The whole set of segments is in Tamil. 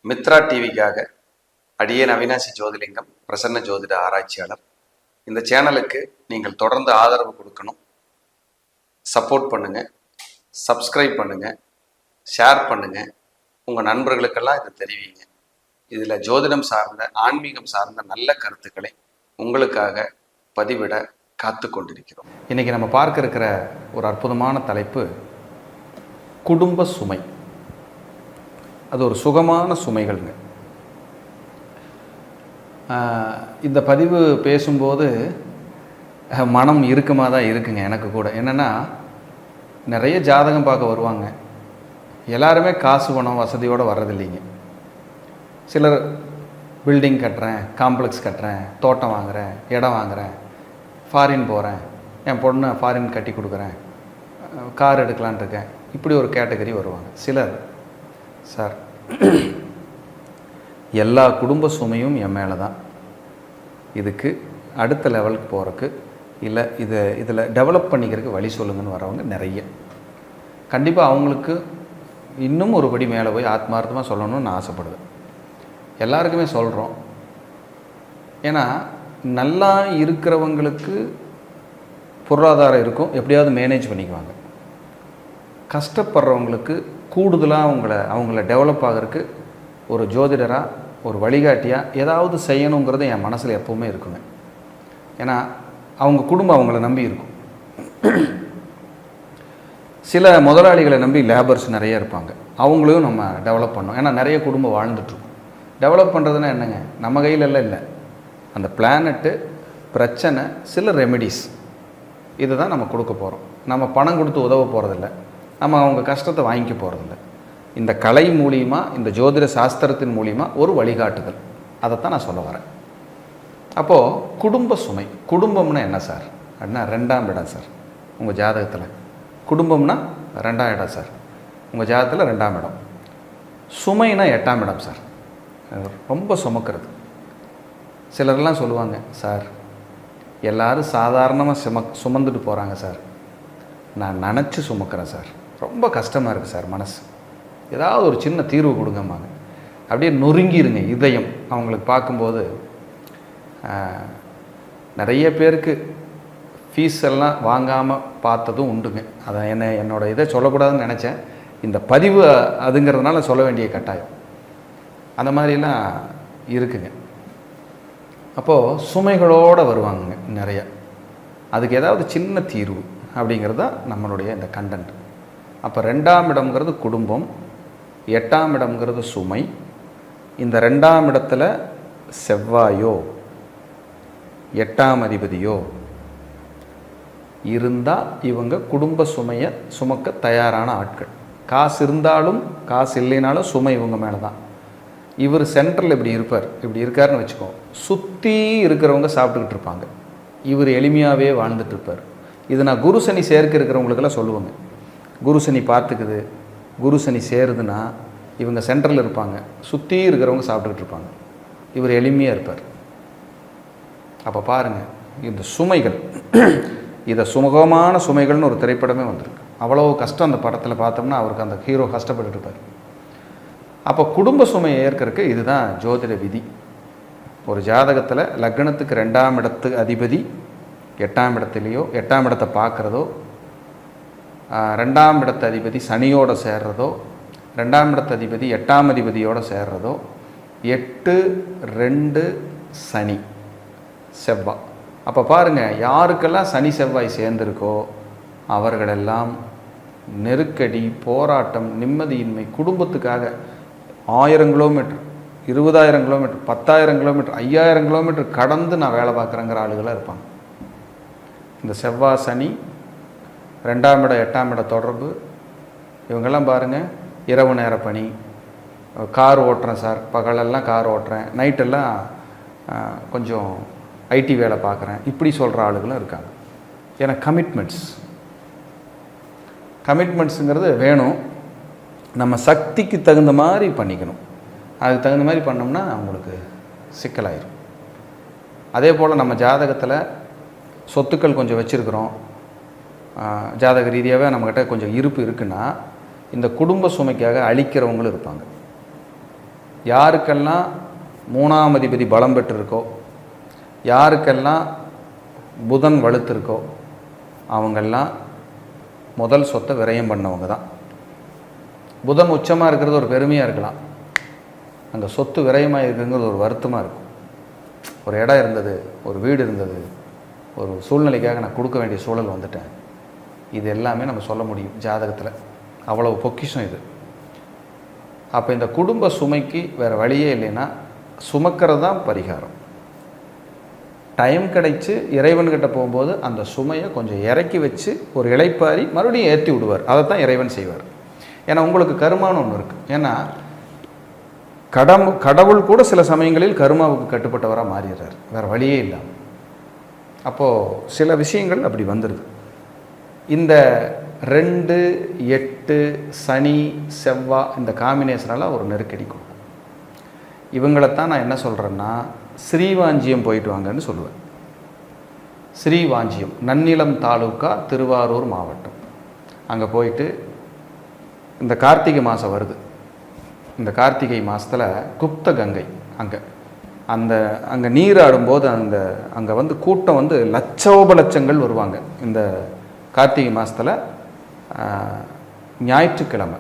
மித்ரா டிவிக்காக அடியேன் அவினாசி ஜோதிலிங்கம், பிரசன்ன ஜோதிட ஆராய்ச்சியாளர். இந்த சேனலுக்கு நீங்கள் தொடர்ந்து ஆதரவு கொடுக்கணும். சப்போர்ட் பண்ணுங்க, சப்ஸ்கிரைப் பண்ணுங்க, ஷேர் பண்ணுங்க, உங்கள் நண்பர்களுக்கெல்லாம் இதை தெரிவிங்க. இதில் ஜோதிடம் சார்ந்த, ஆன்மீகம் சார்ந்த நல்ல கருத்துக்களை உங்களுக்காக பதிவிட காத்து கொண்டிருக்கிறோம். இன்றைக்கி நம்ம பார்க்க இருக்கிற ஒரு அற்புதமான தலைப்பு குடும்ப சுமை. அது ஒரு சுகமான சுமைகள்ங்க. இந்த பதிவு பேசும்போது மனம் இறுக்கமாக தான் இருக்குங்க. எனக்கு கூட என்னென்னா, நிறைய ஜாதகம் பார்க்க வருவாங்க. எல்லாருமே காசு பணம் வசதியோடு வர்றதில்லைங்க. சிலர் பில்டிங் கட்டுறேன், காம்ப்ளெக்ஸ் கட்டுறேன், தோட்டம் வாங்குகிறேன், இடம் வாங்குகிறேன், ஃபாரின் போகிறேன், என் பொண்ணை ஃபாரின் கட்டி கொடுக்குறேன், கார் எடுக்கலான் இருக்கேன், இப்படி ஒரு கேட்டகரி வருவாங்க. சிலர், சார் எல்லா குடும்ப சுமையும் என் மேலே தான், இதுக்கு அடுத்த லெவலுக்கு போகிறதுக்கு இல்லை இதில் டெவலப் பண்ணிக்கிறதுக்கு வழி சொல்லுங்கன்னு வரவங்க நிறைய. கண்டிப்பாக அவங்களுக்கு இன்னும் ஒரு படி மேலே போய் ஆத்மார்த்தமாக சொல்லணும்னு நான் ஆசைப்படுவேன். எல்லாருக்குமே சொல்கிறோம். ஏன்னா நல்லா இருக்கிறவங்களுக்கு பொருளாதாரம் இருக்கும், எப்படியாவது மேனேஜ் பண்ணிக்குவாங்க. கஷ்டப்படுறவங்களுக்கு கூடுதலாக அவங்கள டெவலப் ஆகிறதுக்கு ஒரு ஜோதிடராக, ஒரு வழிகாட்டியாக ஏதாவது செய்யணுங்கிறது என் மனசில் எப்போவுமே இருக்குங்க. ஏன்னா அவங்க குடும்பம் அவங்கள நம்பி இருக்கும். சில முதலாளிகளை நம்பி லேபர்ஸ் நிறைய இருப்பாங்க. அவங்களையும் நம்ம டெவலப் பண்ணோம். ஏன்னா நிறைய குடும்பம் வாழ்ந்துட்டுருக்கும். டெவலப் பண்ணுறதுன்னா என்னங்க, நம்ம கையிலெல்லாம் இல்லை. அந்த பிளானட்டு, பிரச்சனை, சில ரெமெடிஸ், இதை தான் நம்ம கொடுக்க போகிறோம். நம்ம பணம் கொடுத்து உதவ போகிறதில்ல, நம்ம அவங்க கஷ்டத்தை வாங்கிக்க போகிறதில்ல. இந்த கலை மூலியமாக, இந்த ஜோதிட சாஸ்திரத்தின் மூலியமாக ஒரு வழிகாட்டுதல், அதைத்தான் நான் சொல்ல வரேன். அப்போது குடும்ப சுமை. குடும்பம்னா என்ன சார் அப்படின்னா, 2ஆம் இடம் சார். உங்கள் ஜாதகத்தில் குடும்பம்னா 2ஆம் இடம் சார். உங்கள் ஜாதகத்தில் 2ஆம் இடம். சுமைனா 8ஆம் இடம் சார். ரொம்ப சுமக்கிறது. சிலர்லாம் சொல்லுவாங்க, சார் எல்லோரும் சாதாரணமாக சுமந்துட்டு போகிறாங்க சார், நான் நினச்சி சுமக்கிறேன் சார், ரொம்ப கஷ்டமாக இருக்குது சார் மனசு, ஏதாவது ஒரு சின்ன தீர்வு கொடுங்கம்மாங்க. அப்படியே நொறுங்கிருங்க இதயம் அவங்களுக்கு பார்க்கும்போது. நிறைய பேருக்கு ஃபீஸ் எல்லாம் வாங்காமல் பார்த்ததும் உண்டுங்க. அதை என்னோடய இதை சொல்லக்கூடாதுன்னு நினச்சேன். இந்த பதிவு அதுங்கிறதுனால சொல்ல வேண்டிய கட்டாயம். அந்த மாதிரிலாம் இருக்குங்க. அப்போது சுமைகளோடு வருவாங்க நிறையா. அதுக்கு ஏதாவது சின்ன தீர்வு அப்படிங்கிறது தான் நம்மளுடைய இந்த கண்டென்ட். அப்போ 2ஆம் இடம்ங்கிறது குடும்பம், 8ஆம் இடம்ங்கிறது சுமை. இந்த 2ஆம் இடத்துல செவ்வாயோ 8ஆம் அதிபதியோ இருந்தால் இவங்க குடும்ப சுமையை சுமக்க தயாரான ஆட்கள். காசு இருந்தாலும் காசு இல்லைனாலும் சுமை இவங்க மேலே தான். இவர் சென்ட்ரல் இப்படி இருப்பார், இப்படி இருக்காருன்னு வச்சுக்கோ, சுற்றி இருக்கிறவங்க சாப்பிட்டுக்கிட்டு இருப்பாங்க, இவர் எளிமையாகவே வாழ்ந்துட்டுருப்பார். இது நான் குரு சனி சேர்க்க இருக்கிறவங்களுக்கெல்லாம் சொல்லுவாங்க. குரு சனி பார்த்துக்குது, குரு சனி சேருதுன்னா இவங்க சென்ட்ரலில் இருப்பாங்க, சுற்றி இருக்கிறவங்க சாப்பிட்டுக்கிட்டு இருப்பாங்க, இவர் எளிமையாக இருப்பார். அப்போ பாருங்கள், இந்த சுமைகள், இதை சுமூகமான சுமைகள்னு ஒரு திரைப்படமே வந்திருக்கு. அவ்வளோ கஷ்டம் அந்த படத்தில் பார்த்தோம்னா, அவருக்கு அந்த ஹீரோ கஷ்டப்பட்டு இருப்பார். அப்போ குடும்ப சுமையை ஏற்கிறதுக்கு இதுதான் ஜோதிட விதி. ஒரு ஜாதகத்தில் லக்னத்துக்கு 2ஆம் இடத்து அதிபதி 8ஆம் இடத்துலையோ, 8ஆம் இடத்தை பார்க்குறதோ, 2ஆம் இடத்து அதிபதி சனியோடு சேர்றதோ, 2ஆம் இடத்து அதிபதி 8ஆம் அதிபதியோடு சேர்றதோ, 8, 2 சனி செவ்வாய். அப்போ பாருங்கள், யாருக்கெல்லாம் சனி செவ்வாய் சேர்ந்துருக்கோ அவர்களெல்லாம் நெருக்கடி, போராட்டம், நிம்மதியின்மை, குடும்பத்துக்காக 1000 கிலோமீட்டர், 20,000 கிலோமீட்டர், 10,000 கிலோமீட்டர், 5,000 கிலோமீட்டர் கடந்து நான் வேலை பார்க்குறேங்கிற ஆளுகளாக இருப்பாங்க. இந்த செவ்வாய் சனி, 2ஆம் இடம் 8ஆம் இட தொடர்பு, இவங்கெல்லாம் பாருங்கள், இரவு நேர பணி, கார் ஓட்டுறேன் சார், பகலெல்லாம் கார் ஓட்டுறேன், நைட்டெல்லாம் கொஞ்சம் ஐடி வேலை பார்க்குறேன், இப்படி சொல்கிற ஆளுகளும் இருக்காங்க. ஏன்னா கமிட்மெண்ட்ஸுங்கிறது வேணும். நம்ம சக்திக்கு தகுந்த மாதிரி பண்ணிக்கணும். அதுக்கு தகுந்த மாதிரி பண்ணோம்னா அவங்களுக்கு சிக்கலாயிரும். அதே போல் நம்ம ஜாதகத்தில் சொத்துக்கள் கொஞ்சம் வச்சுருக்கிறோம், ஜாதக ரீதியாகவே நம்மக்கிட்ட கொஞ்சம் இருப்பு இருக்குன்னா, இந்த குடும்ப சுமைக்காக அழிக்கிறவங்களும் இருப்பாங்க. யாருக்கெல்லாம் 3ஆம் அதிபதி பலம் பெற்றிருக்கோ, யாருக்கெல்லாம் புதன் வலுத்திருக்கோ, அவங்கெல்லாம் முதல் சொத்தை விரயம் பண்ணவங்க தான். புதன் உச்சமாக இருக்கிறது ஒரு பெருமையாக இருக்கலாம், அங்கே சொத்து விரயமாக இருக்குங்கிறது ஒரு வருத்தமாக இருக்கும். ஒரு இடம் இருந்தது, ஒரு வீடு இருந்தது, ஒரு சூழ்நிலைக்காக நான் கொடுக்க வேண்டிய சூழல் வந்துட்டேன். இது எல்லாமே நம்ம சொல்ல முடியும் ஜாதகத்தில். அவ்வளவு பொக்கிஷம் இது. அப்போ இந்த குடும்ப சுமைக்கு வேறு வழியே இல்லைன்னா சுமக்கிறது தான் பரிகாரம். டைம் கிடைச்சி இறைவன்கிட்ட போகும்போது அந்த சுமையை கொஞ்சம் இறக்கி வச்சு ஒரு இளைப்பாரி மறுபடியும் ஏற்றி விடுவார். அதை தான் இறைவன் செய்வார். ஏன்னா உங்களுக்கு கருமான்னு ஒன்று இருக்குது. ஏன்னா கடவுள் கூட சில சமயங்களில் கருமாவுக்கு கட்டுப்பட்டவராக மாறிடுறார், வேறு வழியே இல்லாமல். அப்போது சில விஷயங்கள் அப்படி வந்துடுது. இந்த 2, 8 சனி செவ்வாய் இந்த காம்பினேஷனெல்லாம் ஒரு நெருக்கடி கொடுக்கும். இவங்களைத்தான் நான் என்ன சொல்கிறேன்னா ஸ்ரீவாஞ்சியம் போயிட்டு வாங்கன்னு சொல்லுவேன். ஸ்ரீவாஞ்சியம் நன்னிலம் தாலுக்கா, திருவாரூர் மாவட்டம். அங்கே போயிட்டு இந்த கார்த்திகை மாதம் வருது. இந்த கார்த்திகை மாதத்தில் குப்த கங்கை அங்கே நீராடும்போது அங்கே வந்து கூட்டம் வந்து லட்சோபலட்சங்கள் வருவாங்க. இந்த கார்த்திகை மாதத்தில் ஞாயிற்றுக்கிழமை,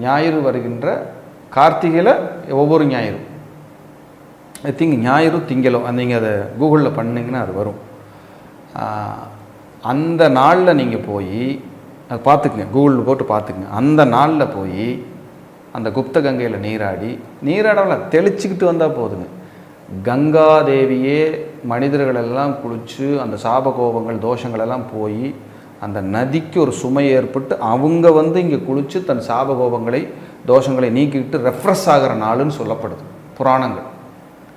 ஞாயிறு வருகின்ற கார்த்திகையில் ஒவ்வொரு ஞாயிறு, ஐ திங்க் ஞாயிறு திங்களோ, நீங்கள் அதை கூகுளில் பண்ணிங்கன்னா அது வரும். அந்த நாளில் நீங்கள் போய் அதை பார்த்துக்குங்க, கூகுளில் போட்டு பார்த்துக்குங்க. அந்த நாளில் போய் அந்த குப்த கங்கையில் நீராடலாம் தெளிச்சுக்கிட்டு வந்தால் போதுங்க. கங்காதேவியே மனிதர்களெல்லாம் குளித்து அந்த சாபகோபங்கள் தோஷங்களெல்லாம் போய் அந்த நதிக்கு ஒரு சுமை ஏற்பட்டு அவங்க வந்து இங்கே குளித்து தன் சாபகோபங்களை தோஷங்களை நீக்கிட்டு ரெஃப்ரெஷ் ஆகிற நாளுன்னு சொல்லப்படுது புராணங்கள்,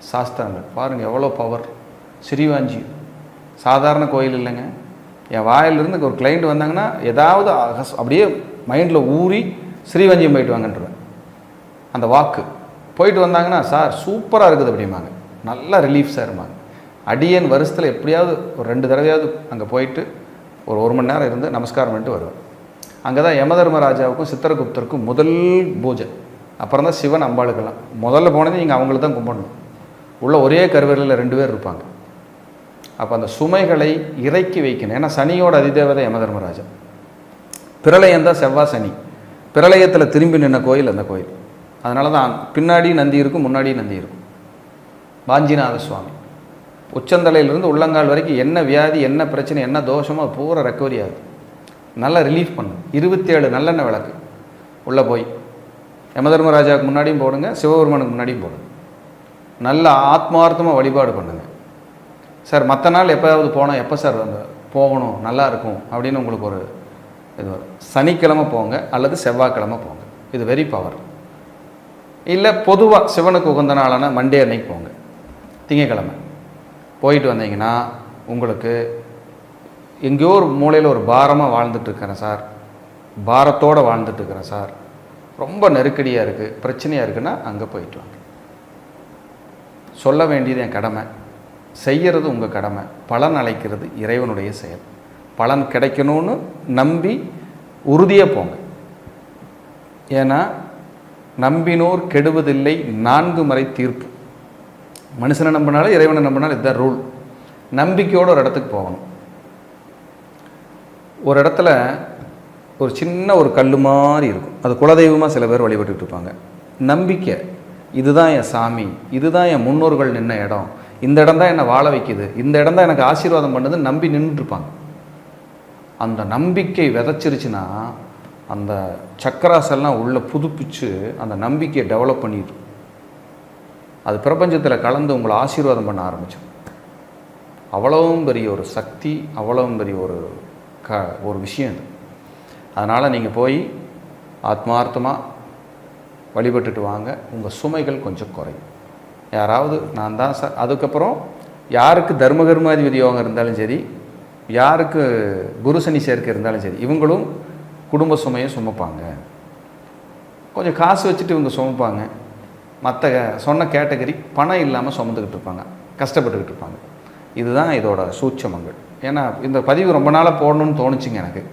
சாஸ்திரங்கள். பாருங்கள் எவ்வளோ பவர். ஸ்ரீவாஞ்சி சாதாரண கோயில் இல்லைங்க. என் வாயிலிருந்து ஒரு கிளைண்ட் வந்தாங்கன்னா ஏதாவது அப்படியே மைண்டில் ஊறி ஸ்ரீவஞ்சியம் போயிட்டு வாங்கன்றேன். அந்த வாக்கு போயிட்டு வந்தாங்கன்னா சார் சூப்பராக இருக்குது அப்படிம்பாங்க, நல்லா ரிலீஃப் சார்மாங்க. அடியன் வருஷத்தில் எப்படியாவது ஒரு 2 தடவையாவது அங்கே போயிட்டு ஒரு 1 மணி நேரம் இருந்து நமஸ்காரம் பண்ணிட்டு வருவேன். அங்கே தான் யமதர்மராஜாவுக்கும் சித்திரகுப்தருக்கும் முதல் பூஜை. அப்புறம் தான் சிவன் அம்பாளுக்கெல்லாம் முதல்ல போனது நீங்கள் அவங்கள தான் கும்பிடணும். உள்ள ஒரே கருவறையில் 2 பேர் இருப்பாங்க. அப்போ அந்த சுமைகளை இறக்கி வைக்கணும். ஏன்னா சனியோட அதிதேவதை யமதர்மராஜா. பிரளயம் தான் செவ்வாய் சனி. பிரளயத்தில் திரும்பி நின்ன கோயில் அந்த கோயில். அதனால தான் பின்னாடி நந்தி இருக்கும், முன்னாடி நந்தி இருக்கும். வாஞ்சிநாத சுவாமி உச்சந்தலையிலிருந்து உள்ளங்கால் வரைக்கும் என்ன வியாதி, என்ன பிரச்சனை, என்ன தோஷமோ பூரா ரெக்கவரி ஆகுது. நல்லா ரிலீஃப் பண்ணும். 27 நல்லெண்ணெய் விளக்கு உள்ளே போய் யமதர்மராஜாவுக்கு முன்னாடியும் போடுங்க, சிவபெருமானுக்கு முன்னாடியும் போடுங்க. நல்ல ஆத்மார்த்தமாக வழிபாடு பண்ணுங்க. சார் மற்ற நாள் எப்போயாவது போனால் எப்போ சார் அந்த போகணும் நல்லா இருக்கும் அப்படின்னு உங்களுக்கு ஒரு இது வரும். சனிக்கிழமை போங்க அல்லது செவ்வாய்க்கிழமை போங்க. இது வெரி பவர். இல்லை பொதுவாக சிவனுக்கு உகந்த நாளான மண்டே அன்னைக்கு போங்க, திங்கக்கிழமை போயிட்டு வந்தீங்கன்னா உங்களுக்கு எங்கேயோ ஒரு மூலையில் ஒரு பாரமாக வாழ்ந்துட்டுருக்கிறேன் சார், பாரத்தோடு வாழ்ந்துட்டுருக்கிறேன் சார், ரொம்ப நெருக்கடியாக இருக்குது, பிரச்சனையாக இருக்குன்னா அங்கே போயிட்டு வாங்க. சொல்ல வேண்டியது என் கடமை, செய்கிறது உங்கள் கடமை. பலன் அழைக்கிறது இறைவனுடைய செயல். பலன் கிடைக்கணும்னு நம்பி உறுதியாக போங்க. ஏன்னா நம்பினோர் கெடுவதில்லை 4 முறை தீர்ப்பு. மனுஷனை நம்பினாலும் இறைவனை நம்பினாலும் இதுதான் ரூல். நம்பிக்கையோடு ஒரு இடத்துக்கு போகணும். ஒரு இடத்துல ஒரு சின்ன ஒரு கல் மாதிரி இருக்கும், அது குலதெய்வமாக சில பேர் வழிபட்டுட்டு இருப்பாங்க. நம்பிக்கை, இதுதான் என் சாமி, இதுதான் என் முன்னோர்கள் நின்ன இடம், இந்த இடம் தான் என்னை வாழ வைக்குது, இந்த இடம் தான் எனக்கு ஆசீர்வாதம் பண்ணுதுன்னு நம்பி நின்றுட்டுருப்பாங்க. அந்த நம்பிக்கை விதைச்சிருச்சுன்னா அந்த சக்கராஸ் எல்லாம் உள்ளே புதுப்பிச்சு அந்த நம்பிக்கையை டெவலப் பண்ணிடு. அது பிரபஞ்சத்தில் கலந்து உங்களை ஆசீர்வாதம் பண்ண ஆரம்பிச்சோம். அவ்வளவும் பெரிய ஒரு சக்தி, அவ்வளவும் பெரிய ஒரு விஷயம் இது. அதனால் நீங்கள் போய் ஆத்மார்த்தமாக வழிபட்டுட்டு வாங்க. உங்கள் சுமைகள் கொஞ்சம் குறையும். யாராவது நான் தான் சார், அதுக்கப்புறம் யாருக்கு தர்மகர்மாதிபதி யோகம் இருந்தாலும் சரி, யாருக்கு குரு சனி சேர்க்கை இருந்தாலும் சரி, இவங்களும் குடும்ப சுமையை சுமப்பாங்க. கொஞ்சம் காசு வச்சுட்டு இவங்க சுமப்பாங்க. மற்ற சொன்ன கேட்டகரி பணம் இல்லாமல் சுமந்துக்கிட்டு இருப்பாங்க, கஷ்டப்பட்டுக்கிட்டு இருப்பாங்க. இதுதான் இதோட சூட்சமங்கள். ஏன்னா இந்த பதிவு ரொம்ப நாளாக போடணும்னு தோணுச்சுங்க எனக்கு.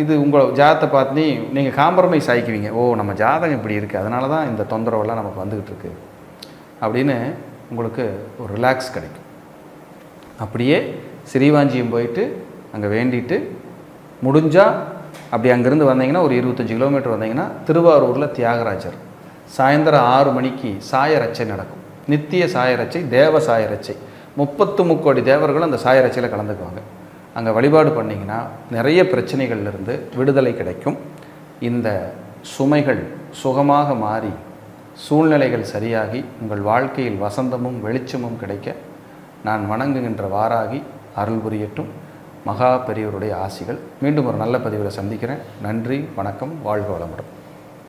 இது உங்கள் ஜாதகத்தை பார்த்து நீங்கள் காம்ப்ரமைஸ் ஆகிக்குவீங்க. ஓ, நம்ம ஜாதகம் இப்படி இருக்குது, அதனால தான் இந்த தொந்தரவெல்லாம் நமக்கு வந்துக்கிட்டு இருக்கு அப்படின்னு உங்களுக்கு ஒரு ரிலாக்ஸ் கிடைக்கும். அப்படியே ஸ்ரீவாஞ்சியம் போயிட்டு அங்கே வேண்டிட்டு முடிஞ்சால் அப்படி அங்கேருந்து வந்தீங்கன்னா ஒரு 25 கிலோமீட்டர் வந்தீங்கன்னா திருவாரூரில் தியாகராஜர் சாயந்தரம் 6 மணிக்கு சாயரட்சை நடக்கும். நித்திய சாயரட்சை, தேவ சாயரட்சை, 33 தேவர்களும் அந்த சாயரட்சையில் கலந்துக்குவாங்க. அங்கே வழிபாடு பண்ணிங்கன்னா நிறைய பிரச்சனைகள்லேருந்து விடுதலை கிடைக்கும். இந்த சுமைகள் சுகமாக மாறி சூழ்நிலைகள் சரியாகி உங்கள் வாழ்க்கையில் வசந்தமும் வெளிச்சமும் கிடைக்க நான் வணங்குகின்ற வாராகி அருள் புரியட்டும். மகா பெரியவருடைய ஆசிகள். மீண்டும் ஒரு நல்ல பதிவில் சந்திக்கிறேன். நன்றி, வணக்கம், வாழ்க வளமுடன்.